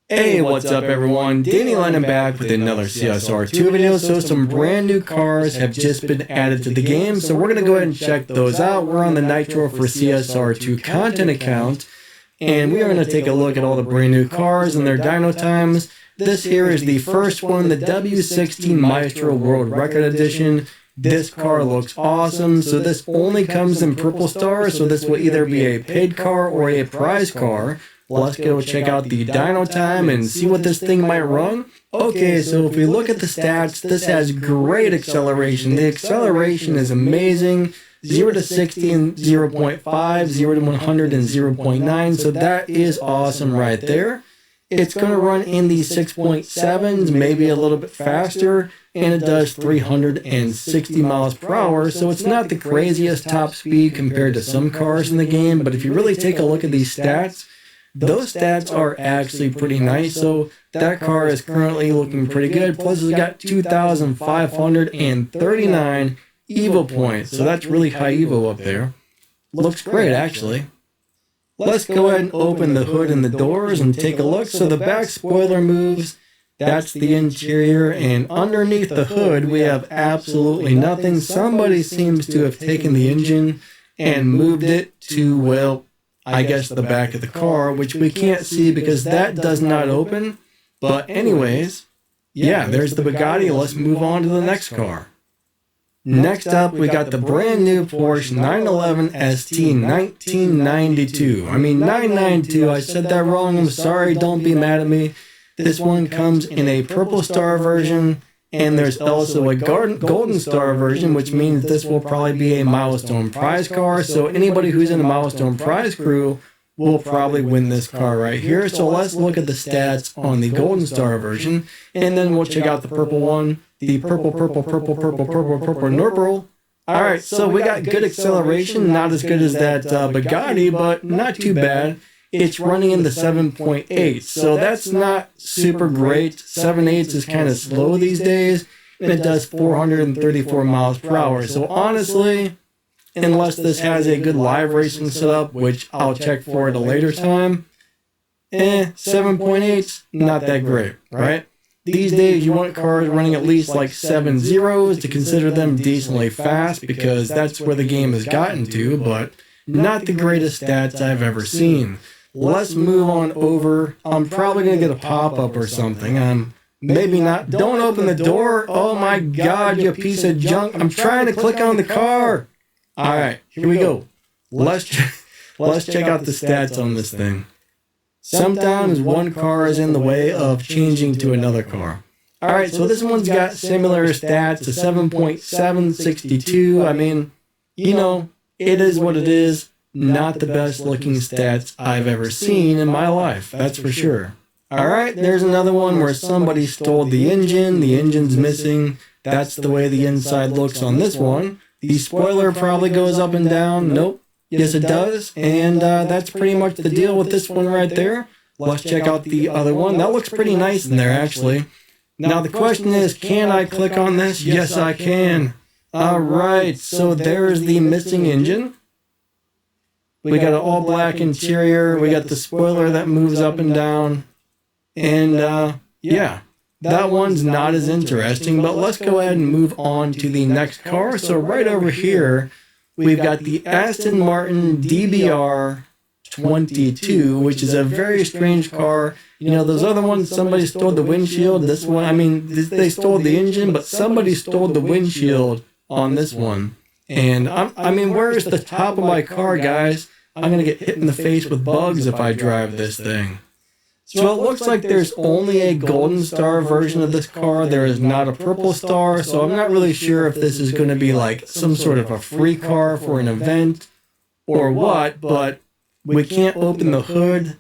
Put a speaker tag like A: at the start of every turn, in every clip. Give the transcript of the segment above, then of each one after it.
A: Hey, what's up everyone? Danny Lennon back with another CSR2 video. So some brand new cars have just been added to the game, so we're going to go ahead and check those out. We're on the Nitro for CSR2 content account, and we are going to take a look at all the brand new cars and their dyno times. This here is the first one, the W16 Maestro World Record Edition. This car looks awesome. So this only comes in purple star, so this will either be a paid car or a prize car. Let's go check out the dyno time and see what this thing might run. Okay, so if we look at the stats, this has great acceleration. The acceleration is amazing. 0 to 60 in 0.5, 0 to 100 in 0.9, so that is awesome right there. It's going to run in the 6.7s, maybe a little bit faster, and it does 360 miles per hour, so it's not the craziest top speed compared to some cars in the game, but if you really take a look at these stats, those stats are actually pretty nice. So that car is currently looking pretty good. Plus it's got 2,539 Evo points. So that's really high Evo up there. Looks great actually. Let's go ahead and open the hood and the doors and take a look. So the back spoiler moves. That's the interior. And underneath the hood we have absolutely nothing. Somebody seems to have taken the engine and moved it to, well, I guess the back of the car, which we can't see because that does not open. But anyways, yeah, there's the Bugatti. Let's move on to the next car. Next up, we got the brand new Porsche 911 ST 1992. I mean 992, I said that wrong, I'm sorry, don't be mad at me. This one comes in a purple star version, and there's also a golden star version, which means this will probably be a milestone prize car. So anybody who's in a milestone prize crew will probably win this car right here. So let's look at the stats on the golden star version, and then we'll check out the purple one, the purple Nurple. All right, so we got good acceleration, not as good as that Bugatti, but not too bad. It's running in the 7.8, so that's not super great. 7/8 is kind of slow these days, and it does 434 miles per hour. So honestly, unless this has a good live racing setup, which I'll check for at a later time, 7.8's not that great, right? These days, you want cars running at least like 7.0s to consider them decently fast, because that's where the game has gotten to, but not the greatest stats I've ever seen. Let's move on over. I'm probably going to get a pop-up or something. Maybe not. Don't open the door. Oh my God, you piece of junk. I'm trying to click on the car. All right, here we go. Let's check out the stats on this thing. Sometimes one car is in the way of changing to another car. All right, so this one's got similar stats to 7.762. I mean, you know, it is what it is. Not the best looking stats I've ever seen in my life, that's for sure. Alright, there's another one where somebody stole the engine. The engine's missing. That's the way the inside looks on this one. The spoiler probably goes up and down. Nope. Yes, it does. And that's pretty much the deal with this one right there. Let's check out the other one. That looks pretty nice in there, actually. Now the question is, can I click on this? Yes, I can. Alright, so there's the missing engine. We got an all black interior. We got the spoiler that moves up and down. And yeah, that one's not as interesting, but let's go ahead and move on to the next car. So right over here, we've got the Aston Martin DBR 22, which is a very strange car. You know, those other ones, somebody stole the windshield. This one, I mean, they stole the engine, but somebody stole the windshield on this one. And I mean, where's the top of my car, guys? I'm going to get hit in the face with bugs if I drive this thing. So it looks like there's only a golden star version of this car. There is not a purple star, so I'm not really sure if this is going to be like some sort of a free car for an event or what, but we can't open the hood.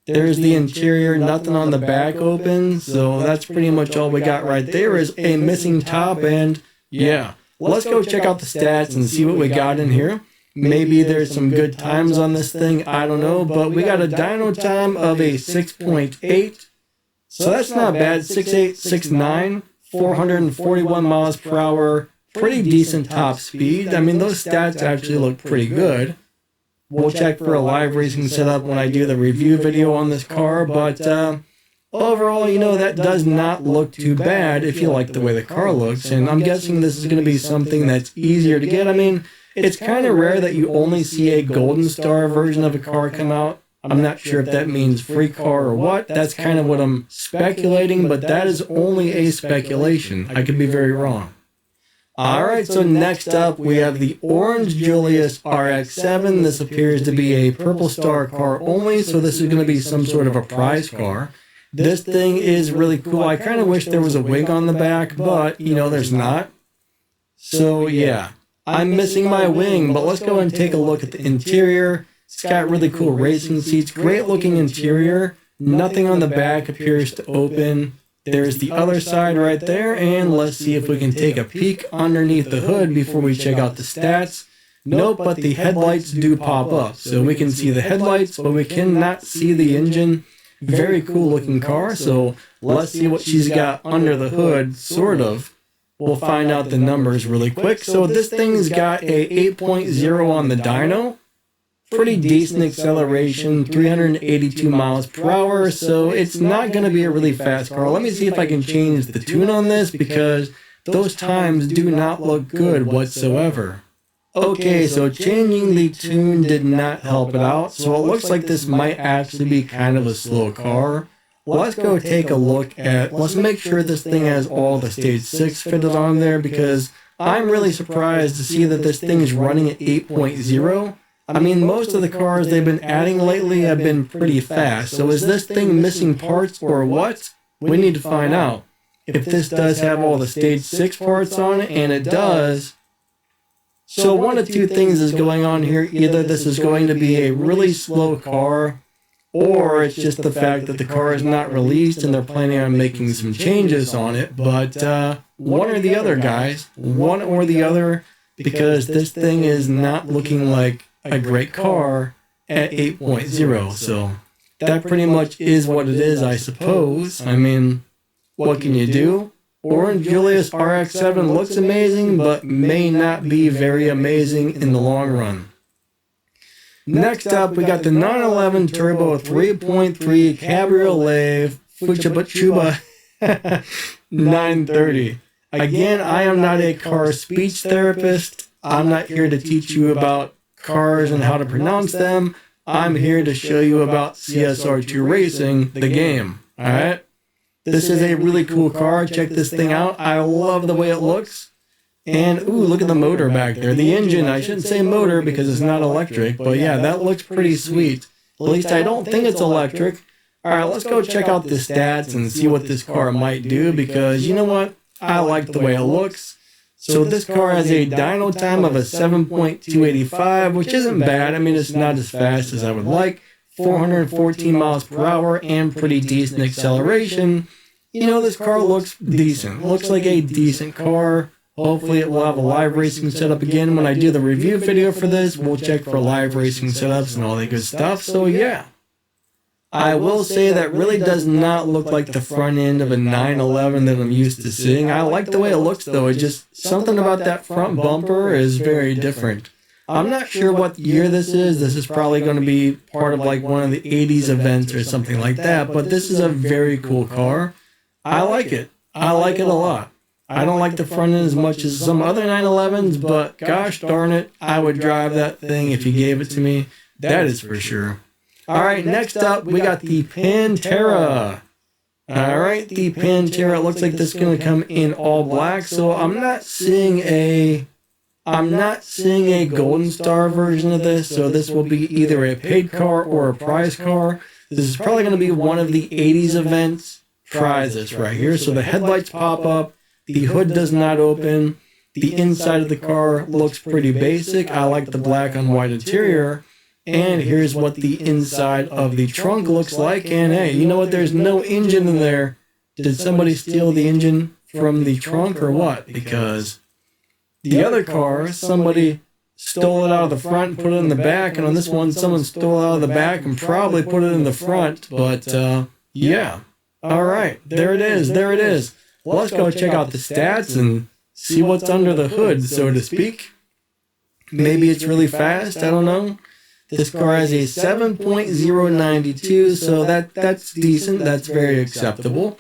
A: There's the interior, nothing on the back open, so that's pretty much all we got right there is a missing top, and yeah. Let's go check out the stats and see what we got in here. Maybe there's some good times on this thing, I don't know, but we got a dyno time of a 6.8, so that's not bad. 6.8, 6.9, 441 miles per hour, pretty decent top speed. I mean, those stats actually look pretty good. We'll check for a live racing setup when I do the review video on this car, but overall, that does not look too bad if you like the way the car looks. And I'm guessing this is going to be something that's easier to get. I mean, it's kind of rare that you only see a Golden Star version of a car come out. I'm not sure if that means free car or what. That's kind of what I'm speculating, but that is only a speculation. I could be very wrong. Alright, so next up we have the orange Julius RX7. This appears to be a Purple Star car only, so this is going to be some sort of a prize car. This thing is really cool. I kind of wish there was a wig on the back, but, there's not. So, yeah. I'm missing my wing, but let's go and take a look at the interior. It's got really cool racing seats, great looking interior. Nothing on the back appears to open. There's the other side right there, and let's see if we can take a peek underneath the hood before we check out the stats. Nope, but the headlights do pop up. So we can see the headlights, but we cannot see the engine. Very cool looking car, so let's see what she's got under the hood, sort of. We'll find out the numbers really quick. So this thing's got a 8.0 on the dyno. Pretty decent acceleration, 382 miles per hour, so it's not going to be a really fast car. Let me see if I can change the tune on this, because those times do not look good whatsoever. Okay, so changing the tune did not help it out, so it looks like this might actually be kind of a slow car. Let's go take a look at, let's make sure this thing has all the stage 6 fitted on there, because I'm really surprised to see that this thing's running at 8.0. I mean, most of the cars they've been adding lately have been pretty fast, so is this thing missing parts or what? We need to find out. If this does have all the stage 6 parts on it, and it does, so one of two things is going on here. Either this is going to be a really slow car, or it's just the fact that the car is not released and they're planning on making some changes on it. But one or the other, guys. One or the other, because this thing is not looking like a great car at 8.0. So that pretty much is what it is, I suppose. I mean, what can you do? Orange Julius RX7 looks amazing, but may not be very amazing in the long run. Next up, we got the 911 Turbo 3.3 Cabriolet Fuchabachuba 930. Again, I am not a car speech therapist. I'm not here to teach you about cars and how to pronounce them. I'm here to show you about CSR2 Racing, the game. Alright? This is a really cool car. Check this thing out. I love the way it looks. And, ooh, look at the motor back there. The engine, I shouldn't say motor because it's not electric, but yeah, that looks pretty sweet. At least I don't think it's electric. Alright, let's go check out the stats and see what this car might do, because you know what? I like the way it looks. So this car has a dyno time of a 7.285, which isn't bad. I mean, it's not as fast as I would like. 414 miles per hour and pretty decent acceleration. This car looks decent. Looks like a decent car. Hopefully it will have a live racing setup again. When I do the review video for this, we'll check for live racing setups and all that good stuff. So yeah. I will say that really does not look like the front end of a 911 that I'm used to seeing. I like the way it looks though. It's just something about that front bumper is very different. I'm not sure what year this is. This is probably going to be part of like one of the 80s events or something like that. But this is a very cool car. I like it. I like it a lot. I don't like the front end as much as some other 911s, but gosh darn it, I would drive that thing if you gave it to me. That is for sure. Alright, next up, we got the Pantera. Alright, the Pantera. It looks like this is going to come in all black, so I'm not seeing a Golden Star version of this, so this will be either a paid car or a prize car. This is probably going to be one of the 80s events prizes right here. So the headlights pop up, the hood does not open, the inside of the car looks pretty basic. I like the black on white interior. And here's what the inside of the trunk looks like. And hey, you know what? There's no engine in there. Did somebody steal the engine from the trunk or what? Because the other car, somebody stole it out of the front and put it in the back. And on this one, someone stole it out of the back and probably put it in the front. But yeah. All right. There it is. There it is. Well, let's go check out the stats and see what's under the hood, so to speak. Maybe it's really fast. I don't know. This car has a 7.092, so that's decent. That's very acceptable.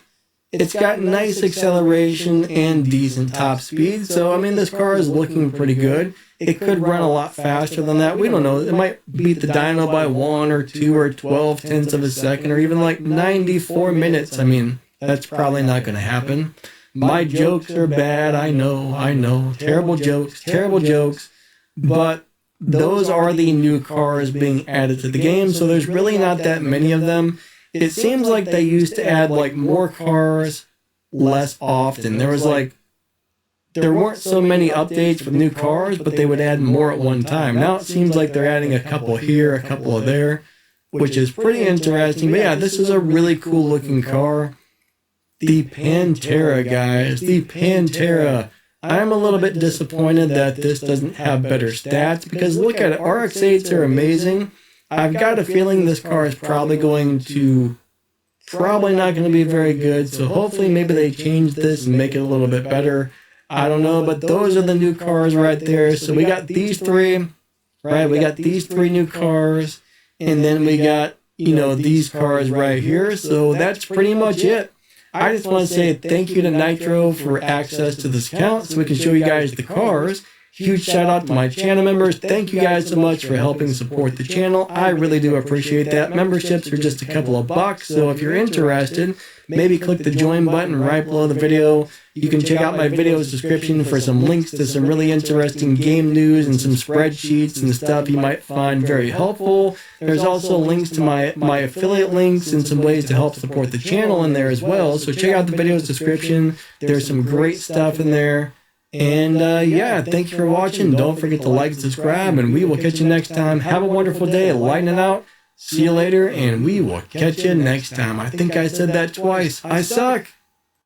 A: It's got nice acceleration and decent top speed. So, I mean, this car is looking pretty good. It could run a lot faster than that. We don't know. It might beat the dyno by 1 or 2 or 12 tenths of a second, or even like 94 minutes. I mean, that's probably not going to happen. My jokes are bad. I know. Terrible jokes. But those are the new cars being added to the game, so there's really not that many of them. It seems like they used to add like more cars less often. There weren't so many updates with new cars, but they would add more at one time. Now it seems like they're adding a couple here, a couple of there, which is pretty interesting. But yeah, this is a really cool looking car. The Pantera, guys, the Pantera. I'm a little bit disappointed that this doesn't have better stats, because look at it, RX-8s are amazing. I've got a feeling this car is probably not going to be very good, so hopefully maybe they change this and make it a little bit better. I don't know, but those are the new cars right there. So we got these three, right? We got these three new cars, and then we got, these cars right here. So that's pretty much it. I just want to say thank you to Nitro for access to this account so we can show you guys the cars. Huge shout out to my channel members. Thank you guys so much for helping support the channel. I really do appreciate that. Memberships are just a couple of bucks, so if you're interested, maybe click the join button right below the video. You can check out my video's description for some links to some really interesting game news and some spreadsheets and stuff you might find very helpful. There's also links to my affiliate links and some ways to help support the channel in there as well. So check out the video's description. There's some great stuff in there. And yeah, thank you for watching. Don't forget to like, subscribe, and we will catch you next time. Have a wonderful day. Lightning out. See you later, and we will catch you next time. I think I said that twice. I suck.